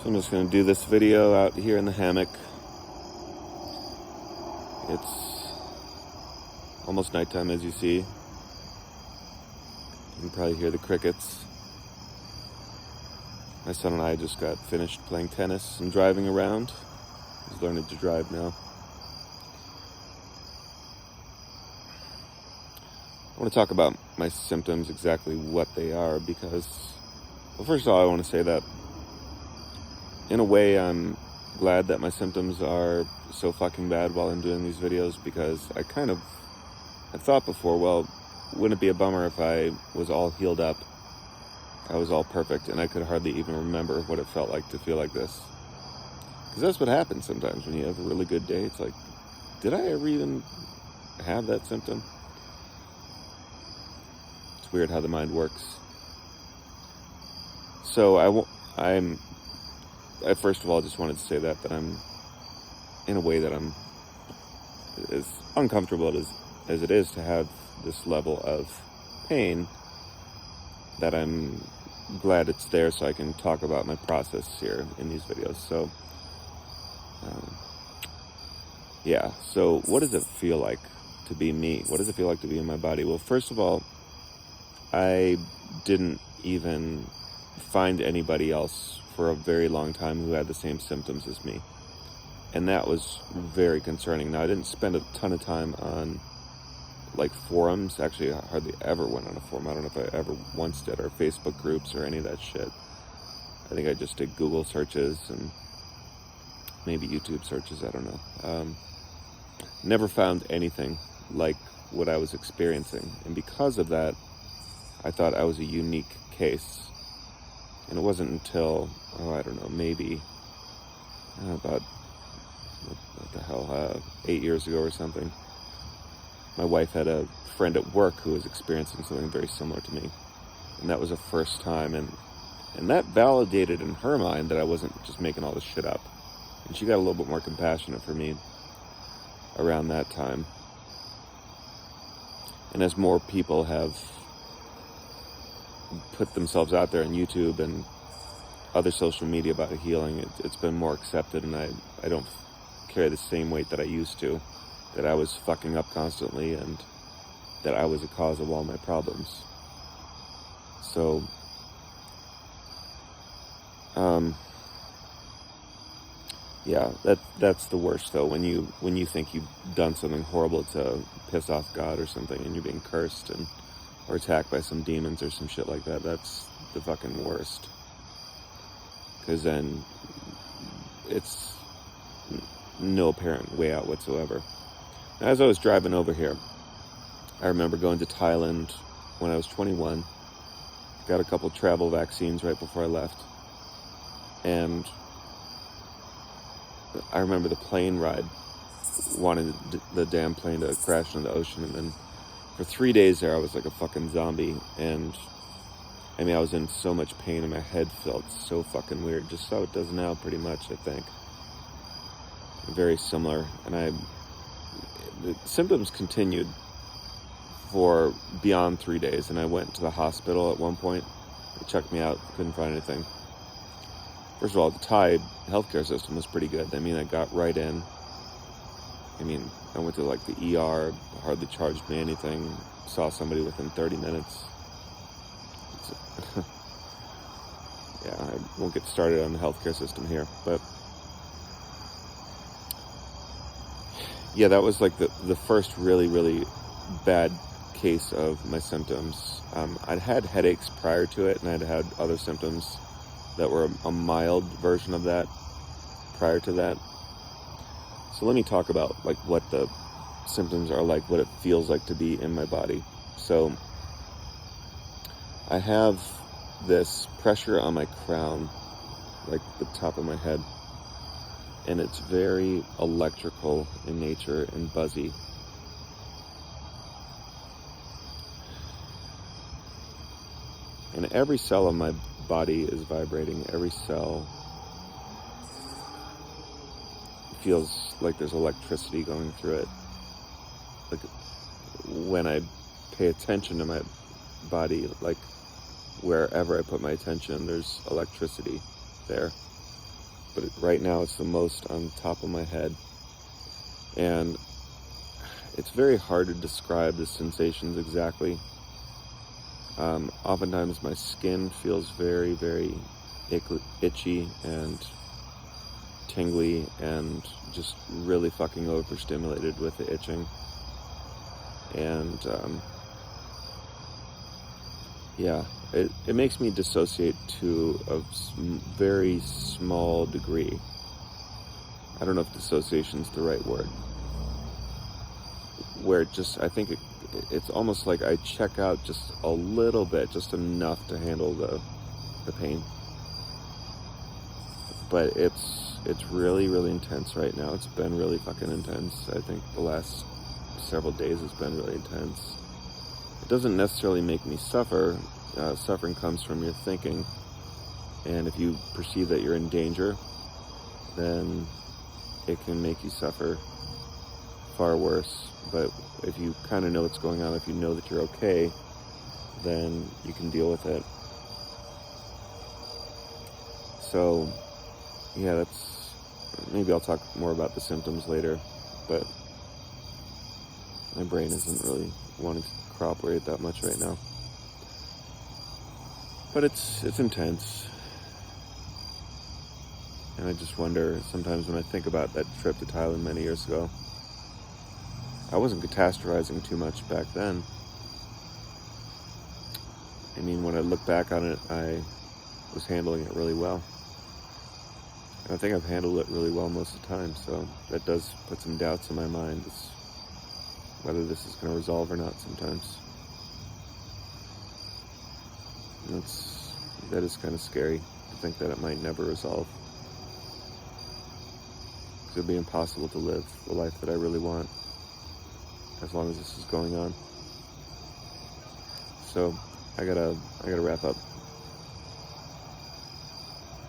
So I'm just going to do this video out here in the hammock. It's almost nighttime, as you see. You can probably hear the crickets. My son and I just got finished playing tennis and driving around. He's learning to drive now. I want to talk about my symptoms, exactly what they are, because, well, first of all, I want to say that in a way I'm glad that my symptoms are so fucking bad while I'm doing these videos, because I've thought before, well, wouldn't it be a bummer if I was all healed up, I was all perfect, and I could hardly even remember what it felt like to feel like this? Because that's what happens sometimes when you have a really good day. It's like, did I ever even have that symptom? It's weird how the mind works. So I first of all just wanted to say that I'm, in a way that I'm as uncomfortable as it is to have this level of pain, that I'm glad it's there so I can talk about my process here in these videos. So, yeah, so what does it feel like to be me? What does it feel like to be in my body? Well, first of all, I didn't even find anybody else for a very long time who had the same symptoms as me. And that was very concerning. Now, I didn't spend a ton of time on like forums. Actually, I hardly ever went on a forum. I don't know if I ever once did, or Facebook groups or any of that shit. I think I just did Google searches and maybe YouTube searches. I don't know. Never found anything like what I was experiencing. And because of that, I thought I was a unique case. And it wasn't until, I don't know, maybe about, what the hell, 8 years ago or something, my wife had a friend at work who was experiencing something very similar to me. And that was the first time. And that validated in her mind that I wasn't just making all this shit up. And she got a little bit more compassionate for me around that time. And as more people have put themselves out there on YouTube and other social media about healing, it's been more accepted, and I don't carry the same weight that I used to, that I was fucking up constantly and that I was the cause of all my problems. So, yeah, that's the worst though, when you think you've done something horrible to piss off God or something, and you're being cursed or attacked by some demons or some shit like that. That's the fucking worst. Because then it's no apparent way out whatsoever. Now, as I was driving over here, I remember going to Thailand when I was 21. Got a couple travel vaccines right before I left. And I remember the plane ride, wanted the damn plane to crash into the ocean, and then for 3 days there I was like a fucking zombie. And I mean, I was in so much pain and my head felt so fucking weird, just how it does now pretty much, I think. Very similar. And the symptoms continued for beyond 3 days, and I went to the hospital at one point. They checked me out, couldn't find anything. First of all, the Thai healthcare system was pretty good. I mean, I got right in. I mean, I went to like the ER, hardly charged me anything, saw somebody within 30 minutes. Yeah, I won't get started on the healthcare system here, but yeah, that was like the first really, really bad case of my symptoms. I'd had headaches prior to it, and I'd had other symptoms that were a mild version of that prior to that. So let me talk about like what the symptoms are like, what it feels like to be in my body. So I have this pressure on my crown, like the top of my head, and it's very electrical in nature and buzzy. And every cell of my body is vibrating. Every cell feels like there's electricity going through it. Like when I pay attention to my body, like wherever I put my attention, there's electricity there. but right now it's the most on top of my head. And it's very hard to describe the sensations exactly. Oftentimes my skin feels very, very itchy and tingly and just really fucking overstimulated with the itching. And yeah, it makes me dissociate to a very small degree. I don't know if dissociation is the right word. Where it just, I think it's almost like I check out just a little bit, just enough to handle the pain. But it's really, really intense right now. It's been really fucking intense. I think the last several days has been really intense. It doesn't necessarily make me suffer. Suffering comes from your thinking. And if you perceive that you're in danger, then it can make you suffer far worse. But if you kind of know what's going on, if you know that you're okay, then you can deal with it. So, yeah, maybe I'll talk more about the symptoms later, but my brain isn't really wanting to cooperate that much right now. But it's intense. And I just wonder, sometimes when I think about that trip to Thailand many years ago, I wasn't catastrophizing too much back then. I mean, when I look back on it, I was handling it really well. And I think I've handled it really well most of the time, so that does put some doubts in my mind as whether this is going to resolve or not sometimes. And that is kind of scary to think that it might never resolve. Because it'd be impossible to live the life that I really want as long as this is going on. So I gotta wrap up.